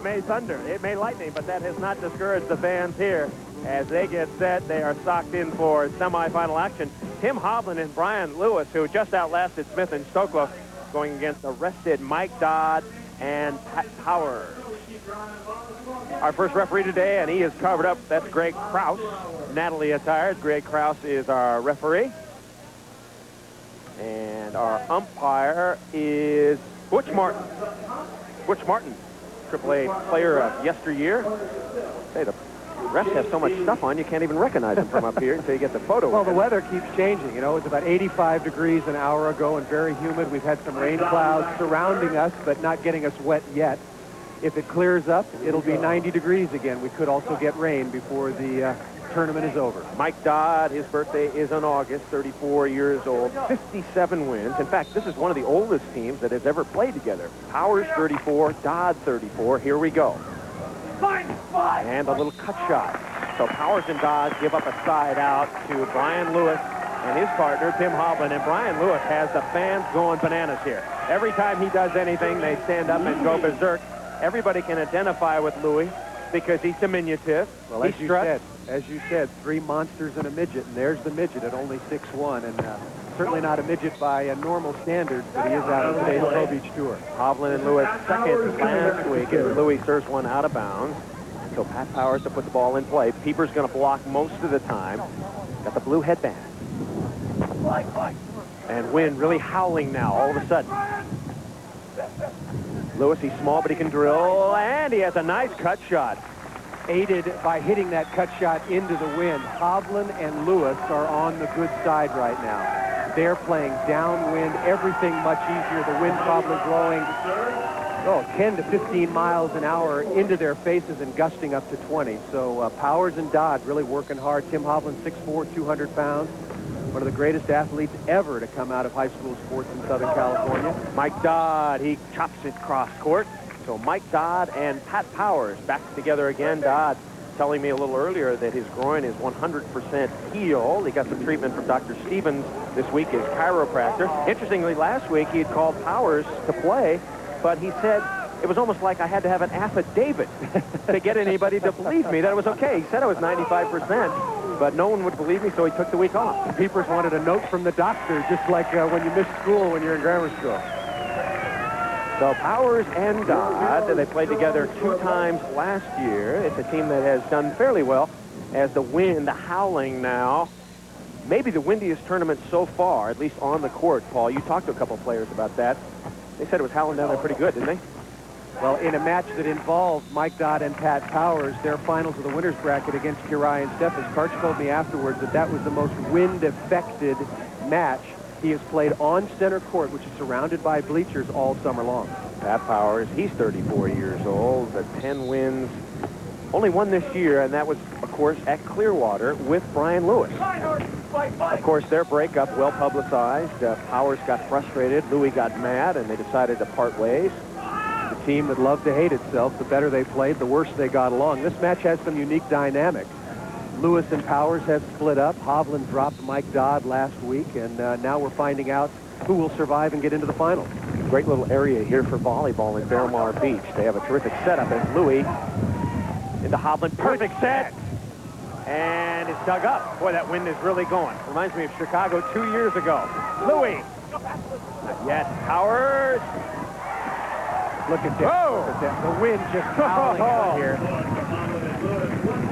may thunder, it may lightning, but that has not discouraged the fans here. As they get set, they are socked in for semifinal action. Tim Hovland and Brian Lewis, who just outlasted Smith and Stokelo, going against the rested Mike Dodd and Pat Powers. Our first referee today, and he is covered up. That's Greg Krause. Natalie attired. Greg Krause is our referee. And our umpire is Butch Martin. Butch Martin, AAA player of yesteryear. Hey, the refs have so much stuff on, you can't even recognize them from up here until you get the photo. Well, the weather keeps changing. You know, it's about 85 degrees an hour ago and very humid. We've had some rain clouds surrounding us, but not getting us wet yet. If it clears up, it'll be 90 degrees again. We could also get rain before the tournament is over. Mike Dodd, his birthday is in August, 34 years old, 57 wins. In fact, this is one of the oldest teams that has ever played together. Powers 34, Dodd 34. Here we go. And a little cut shot. So Powers and Dodd give up a side out to Brian Lewis and his partner, Tim Hovland. And Brian Lewis has the fans going bananas here. Every time he does anything, they stand up and go berserk. Everybody can identify with Louis because he's diminutive. Well, as you said, three monsters and a midget, and there's the midget at only 6'1", and certainly not a midget by normal standards, but he is out on today's Pro Beach Tour. Hovland and Lewis second last week, and Louis serves one out of bounds. So Pat Powers to put the ball in play. Pieper's going to block most of the time. Got the blue headband. And wind really howling now all of a sudden. Lewis, he's small, but he can drill, and he has a nice cut shot. Aided by hitting that cut shot into the wind. Hovland and Lewis are on the good side right now. They're playing downwind, everything much easier. The wind probably blowing 10 to 15 miles an hour into their faces and gusting up to 20. So Powers and Dodd really working hard. Tim Hovland, 6'4", 200 pounds. One of the greatest athletes ever to come out of high school sports in Southern California. Mike Dodd, he chops it cross court. So Mike Dodd and Pat Powers back together again. Dodd telling me a little earlier that his groin is 100% healed. He got some treatment from Dr. Stevens this week, his chiropractor. Interestingly, last week he had called Powers to play, but he said it was almost like I had to have an affidavit to get anybody to believe me that it was okay. He said I was 95%, but no one would believe me, so he took the week off. The Peepers wanted a note from the doctor, just like when you miss school when you're in grammar school. So Powers and Dodd, they played together 2 times last year. It's a team that has done fairly well as the wind, the howling now. Maybe the windiest tournament so far, at least on the court, Paul. You talked to a couple players about that. They said it was howling down there pretty good, didn't they? Well, in a match that involved Mike Dodd and Pat Powers, their finals of the winner's bracket against Kirai and Steffes, Karch told me afterwards that that was the most wind-affected match he has played on center court, which is surrounded by bleachers all summer long. Pat Powers, he's 34 years old, 10 wins. Only one this year, and that was, of course, at Clearwater with Brian Lewis. Of course, their breakup, well publicized. Powers got frustrated, Louis got mad, and they decided to part ways. The team that loved to hate itself, the better they played, the worse they got along. This match has some unique dynamic. Lewis and Powers have split up. Hovland dropped Mike Dodd last week, and now we're finding out who will survive and get into the final. Great little area here for volleyball in Belmar Beach. They have a terrific setup as Louis into Hovland. Perfect set. And it's dug up. Boy, that wind is really going. Reminds me of Chicago 2 years ago. Louis. Not yet. Powers. Look at that. Whoa. Look at that. The wind just howling out here.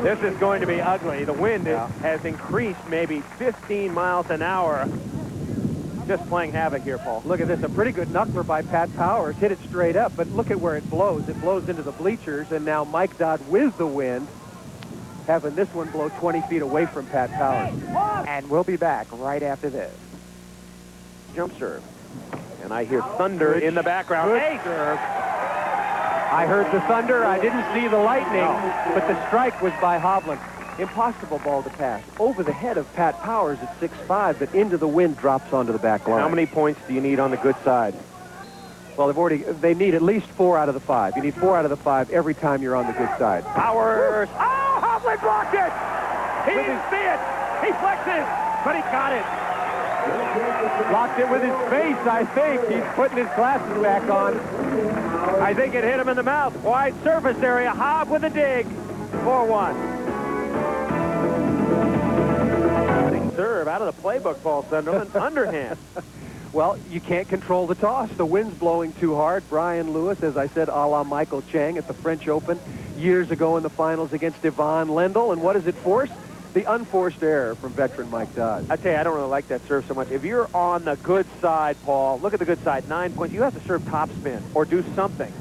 This is going to be ugly. The wind has increased maybe 15 miles an hour. Just playing havoc here, Paul. Look at this. A pretty good knuckler by Pat Powers. Hit it straight up, but look at where it blows. It blows into the bleachers, and now Mike Dodd with the wind, having this one blow 20 feet away from Pat Powers. And we'll be back right after this. Jump serve. And I hear thunder in the background. Good serve. I heard the thunder. I didn't see the lightning, but the strike was by Hovland. Impossible ball to pass. Over the head of Pat Powers at 6'5", but into the wind, drops onto the back line. How many points do you need on the good side? Well, they need at least 4 out of the 5. You need 4 out of the 5 every time you're on the good side. Powers. Oh, Hovland blocked it. He didn't see it. He flexes, but he got it. Blocked it with his face, I think. He's putting his glasses back on. I think it hit him in the mouth. Wide surface area. Hobb with a dig. 4-1. Serve out of the playbook, Paul Sunderland. Underhand. Well, you can't control the toss. The wind's blowing too hard. Brian Lewis, as I said, a la Michael Chang at the French Open years ago in the finals against Yvonne Lendl. And what does it force? The unforced error from veteran Mike Dodd. I tell you, I don't really like that serve so much. If you're on the good side, Paul, look at the good side, 9 points. You have to serve topspin or do something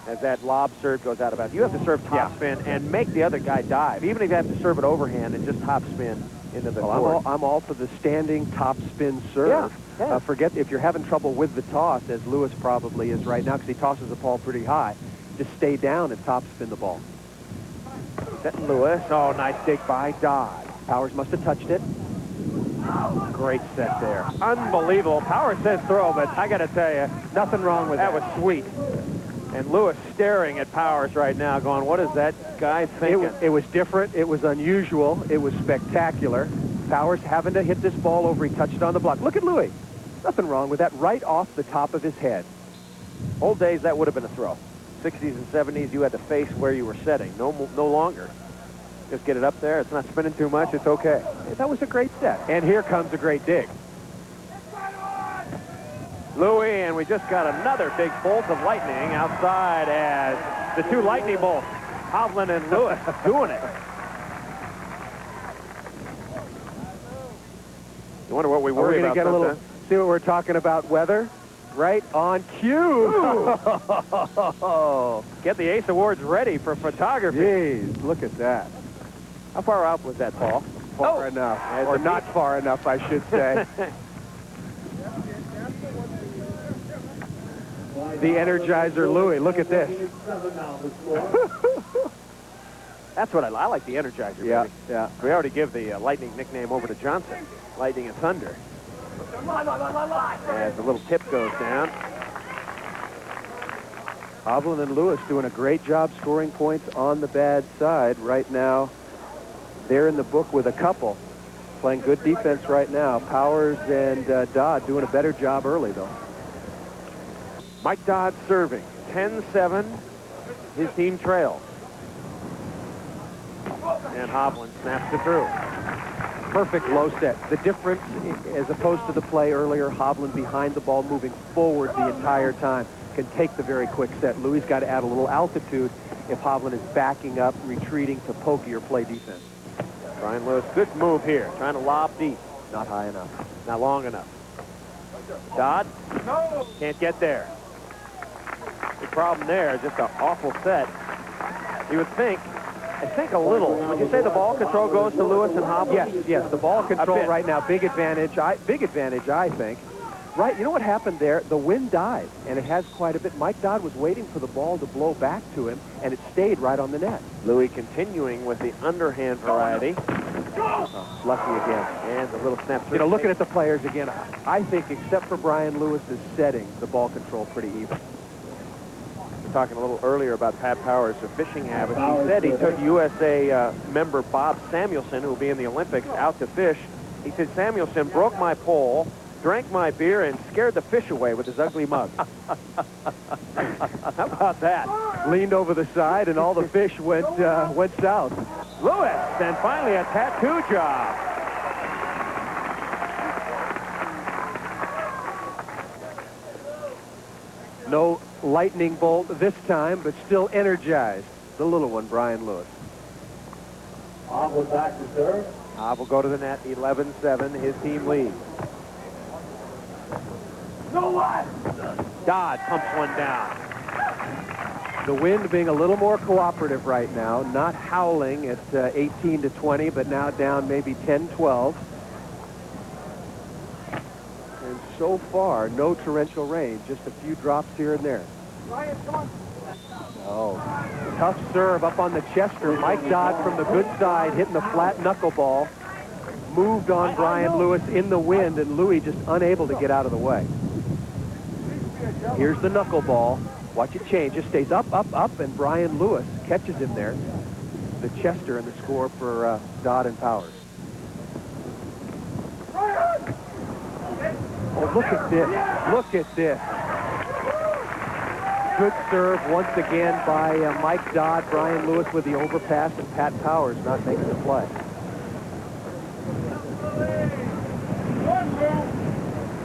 as that lob serve goes out of bounds. You have to serve topspin and make the other guy dive, even if you have to serve it overhand and just topspin into the court. I'm all for the standing topspin serve. Yeah. Forget if you're having trouble with the toss, as Lewis probably is right now, because he tosses the ball pretty high. Just stay down and topspin the ball. Setting Lewis. Oh, nice dig by Dodd. Powers must have touched it. Great set there. Unbelievable. Powers says throw, but I got to tell you, Nothing wrong with that. that was sweet. And Lewis staring at Powers right now going, what is that guy thinking? It was different. It was unusual. It was spectacular. Powers having to hit this ball over. He touched it on the block. Look at Louis. Nothing wrong with that. Right off the top of his head. Old days, that would have been a throw. 60s and 70s, you had to face where you were setting. No longer. Just get it up there. It's not spinning too much. It's okay. That was a great set. And here comes a great dig. Louis, and we just got another big bolt of lightning outside as the two lightning bolts, Hovland and Lewis, doing it. You wonder what we worry about. We're going to get a little, see what we're talking about, weather? Right on cue. Get the Ace Awards ready for photography. Jeez, look at that. How far out was that, Paul? Far enough, or not far enough, I should say. The Energizer Louis, look at this. That's what I like, the Energizer. Yeah, baby. yeah. We already give the Lightning nickname over to Johnson. Lightning and Thunder. As the little tip goes down. Hovland and Lewis doing a great job scoring points on the bad side right now. They're in the book with a couple. Playing good defense right now. Powers and Dodd doing a better job early, though. Mike Dodd serving. 10-7. His team trails. And Hovland snaps it through. Perfect low set. The difference, as opposed to the play earlier, Hovland behind the ball, moving forward the entire time, can take the very quick set. Louis got to add a little altitude if Hovland is backing up, retreating to pokey or play defense. Brian Lewis, good move here. Trying to lob deep. Not high enough. Not long enough. Dodd can't get there. The problem there is just an awful set. You would think, I think a little. Would you say the ball control goes to Lewis and Hovland? Yes. The ball control right now, big advantage. I think. Right, you know what happened there? The wind died, and it has quite a bit. Mike Dodd was waiting for the ball to blow back to him, and it stayed right on the net. Louis continuing with the underhand variety. Lucky again. And the little snap through. You know, looking at the players again, I think except for Brian Lewis's setting, the ball control pretty even. We're talking a little earlier about Pat Powers' fishing habits. He said he took USA member Bob Samuelson, who will be in the Olympics, out to fish. He said Samuelson broke my pole, drank my beer, and scared the fish away with his ugly mug. How about that? Leaned over the side, and all the fish went south. Lewis, and finally a tattoo job. No lightning bolt this time, but still energized. The little one, Brian Lewis. Hovland back to serve. Will go to the net, 11-7. His team leads. No what? Dodd pumps one down. The wind being a little more cooperative right now, not howling at 18-20, but now down maybe 10-12. And so far, no torrential rain, just a few drops here and there. Ryan, come on. Oh, tough serve up on the Chester. Mike Dodd from the good side, hitting the flat knuckleball. Moved on Brian Lewis in the wind, and Louis just unable to get out of the way. Here's the knuckleball. Watch it change. It stays up, and Brian Lewis catches him there. The Chester and the score for Dodd and Powers. Oh, look at this. Look at this. good serve once again by Mike Dodd. Brian Lewis with the overpass, and Pat Powers not making the play.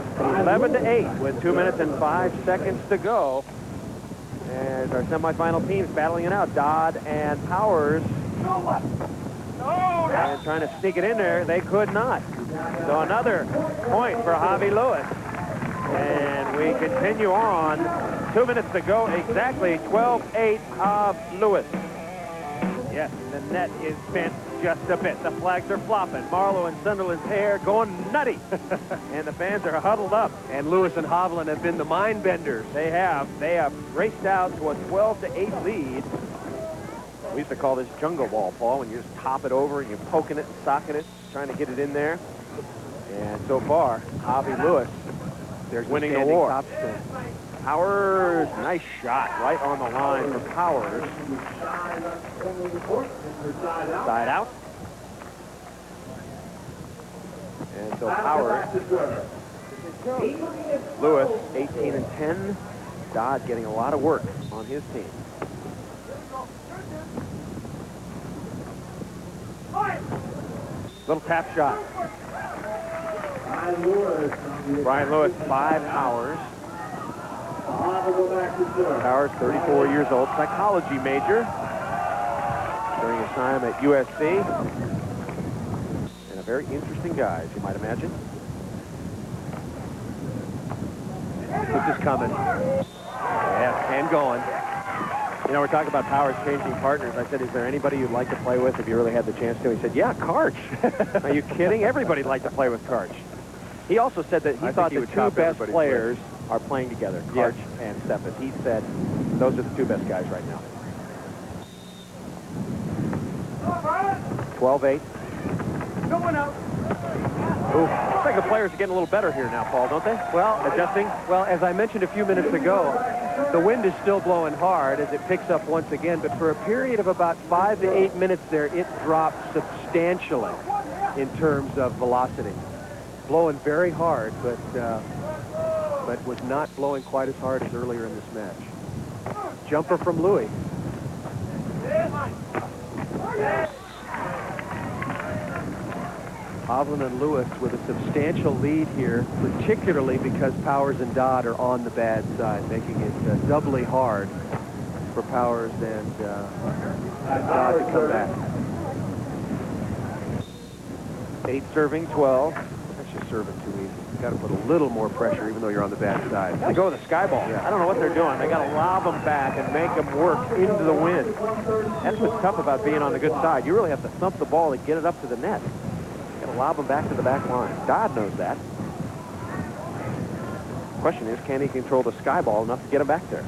It's 11-8 with 2 minutes and 5 seconds to go. As our semifinal teams battling it out, Dodd and Powers. And trying to sneak it in there, they could not. So another point for Javi Lewis. And we continue on. 2 minutes to go, exactly 12-8 of Lewis. Yes, the net is bent just a bit. The flags are flopping. Marlowe and Sunderland's hair going nutty. And the fans are huddled up. And Lewis and Hovland have been the mind benders. They have raced out to a 12-8 lead. We used to call this jungle ball, Paul, when you just top it over and you're poking it and socking it, trying to get it in there. And so far, Javi Lewis, there's winning the war. Top spin. Powers, nice shot right on the line for Powers. Side out. And so Powers, Lewis, 18-10. Dodd getting a lot of work on his team. Little tap shot. Brian Lewis, 5 Powers. Powers, 34 years old, psychology major during his time at USC. And a very interesting guy, as you might imagine. This is coming. Yeah, and going. You know, we're talking about Powers changing partners. I said, is there anybody you'd like to play with if you really had the chance to? He said, yeah, Karch. Are you kidding? Everybody'd like to play with Karch. He also said that he thought the two best players are playing together, Karch and Steffes. He said those are the two best guys right now. 12-8. Going out. Ooh, looks like the players are getting a little better here now, Paul, don't they? Well, adjusting. Well, as I mentioned a few minutes ago, the wind is still blowing hard as it picks up once again, but for a period of about 5 to 8 minutes there, it dropped substantially in terms of velocity. Blowing very hard, but was not blowing quite as hard as earlier in this match. Jumper from Louis. Hovland and Lewis with a substantial lead here, particularly because Powers and Dodd are on the bad side, making it doubly hard for Powers and Dodd to come back. 8 serving, 12. That's just serving too easy. Got to put a little more pressure, even though you're on the bad side. They go with the sky ball. Yeah. I don't know what they're doing. They got to lob them back and make them work into the wind. That's what's tough about being on the good side. You really have to thump the ball to get it up to the net. You got to lob them back to the back line. Dodd knows that. The question is, can he control the sky ball enough to get him back there?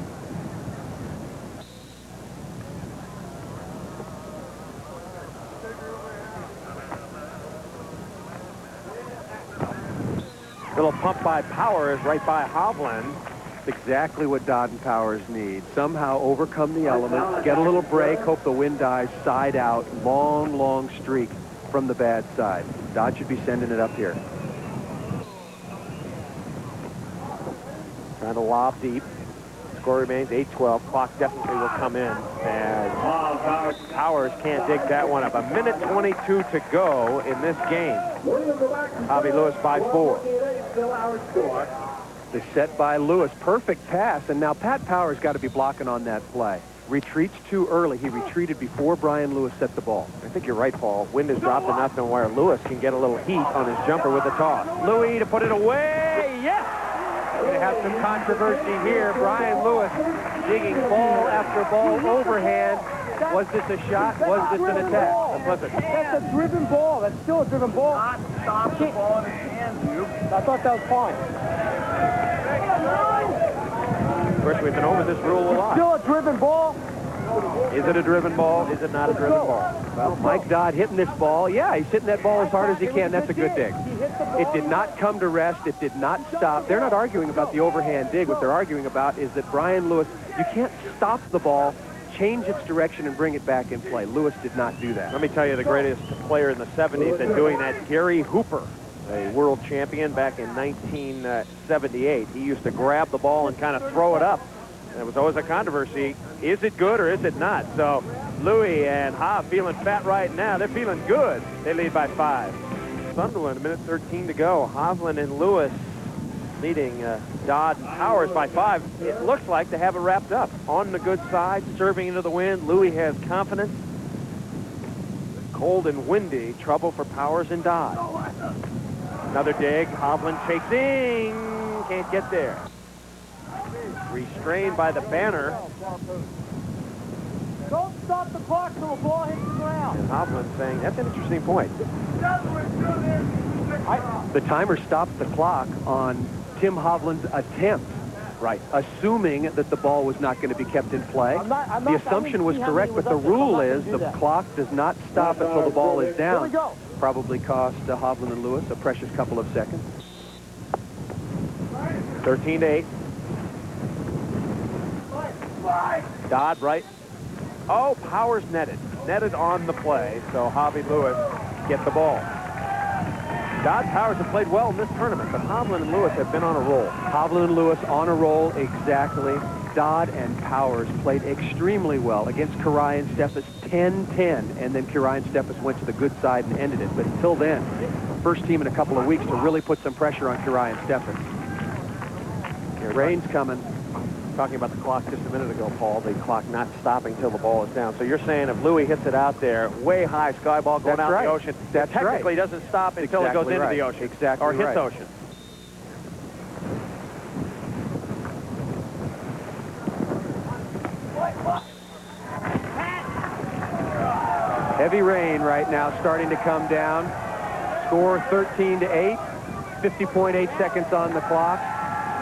Little pump by Powers right by Hovland. It's exactly what Dodd and Powers need. Somehow overcome the elements, get a little break, hope the wind dies side out. Long, long streak from the bad side. Dodd should be sending it up here. Trying to lob deep. Score remains 8-12. Clock definitely will come in as Powers can't dig that one up. 1:22 to go in this game. Javi Lewis by 4. The set by Lewis. Perfect pass. And now Pat Powers got to be blocking on that play. Retreats too early. He retreated before Brian Lewis set the ball. I think you're right, Paul. Wind has dropped enough to where Lewis can get a little heat on his jumper with the toss. Louis to put it away. Yes! We have some controversy here. Brian Lewis digging ball after ball overhand. Was this a shot? Was this an attack? That's a driven ball. That's still a driven ball. Stop the ball in his hands, dude. I thought that was fine. Of course, we've been over this rule a lot. Still a driven ball. Is it a driven ball? Is it not a driven ball? Well, Mike Dodd hitting this ball. Yeah, he's hitting that ball as hard as he can. That's a good dig. It did not come to rest. It did not stop. They're not arguing about the overhand dig. What they're arguing about is that Brian Lewis, you can't stop the ball, change its direction, and bring it back in play. Lewis did not do that. Let me tell you, the greatest player in the 70s at doing that, Gary Hooper, a world champion back in 1978. He used to grab the ball and kind of throw it up There was always a controversy. Is it good or is it not? So Louis and Hav feeling fat right now. They're feeling good. They lead by 5. Sunderland, a minute 13 to go. Hovland and Lewis leading Dodd and Powers by 5. It looks like they have it wrapped up. On the good side, serving into the wind. Louis has confidence. Cold and windy. Trouble for Powers and Dodd. Another dig. Hovland chasing. Can't get there. Restrained by the banner. Don't stop the clock till the ball hits the ground. And Hovland saying, that's an interesting point. The timer stops the clock on Tim Hovland's attempt. Right. Assuming that the ball was not going to be kept in play. The assumption was correct, but the rule is the clock does not stop until the ball is down. Probably cost Hovland and Lewis a precious couple of seconds. 13-8. Dodd right. Oh, Powers netted. Netted on the play, so Javi Lewis get the ball. Dodd, Powers have played well in this tournament, but Hovland and Lewis have been on a roll. Hovland and Lewis on a roll, exactly. Dodd and Powers played extremely well against Kirai and Steffes 10-10, and then Kirai and Steffes went to the good side and ended it. But until then, first team in a couple of weeks to really put some pressure on Kirai and Steffes. Rain's coming. Talking about the clock just a minute ago, Paul, the clock not stopping till the ball is down. So you're saying if Louis hits it out there, way high sky ball going out in the ocean, that technically doesn't stop until it goes into the ocean. Exactly. Or hits ocean. Heavy rain right now starting to come down. Score 13-8. 50.8 seconds on the clock.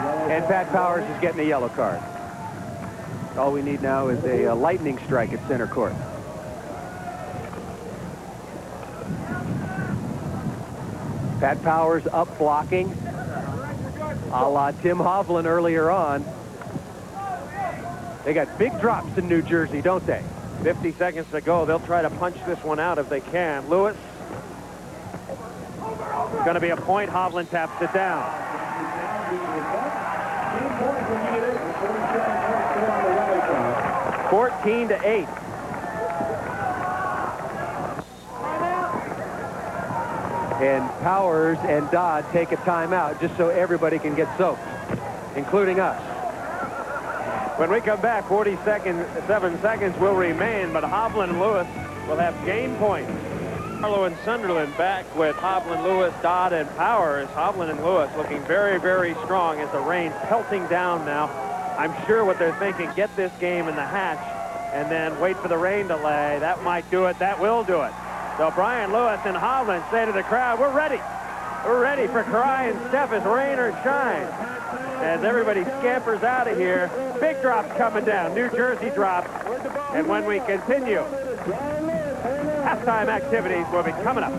And Pat Powers is getting a yellow card. All we need now is a lightning strike at center court. Pat Powers up blocking, a la Tim Hovland earlier on. They got big drops in New Jersey, don't they? 50 seconds to go. They'll try to punch this one out if they can. Lewis. It's going to be a point. Hovland taps it down. 14-8. And Powers and Dodd take a timeout just so everybody can get soaked, including us. When we come back, 7 seconds will remain, but Hovland and Lewis will have game points. Marlowe and Sunderland back with Hovland, Lewis, Dodd, and Powers. Hovland and Lewis looking very, very strong as the rain pelting down now. I'm sure what they're thinking, get this game in the hatch and then wait for the rain to lay. That might do it. That will do it. So Brian Lewis and Hovland say to the crowd, we're ready. We're ready for Kirai and Steffes, rain or shine. As everybody scampers out of here, big drops coming down. New Jersey drops. And when we continue, halftime activities will be coming up.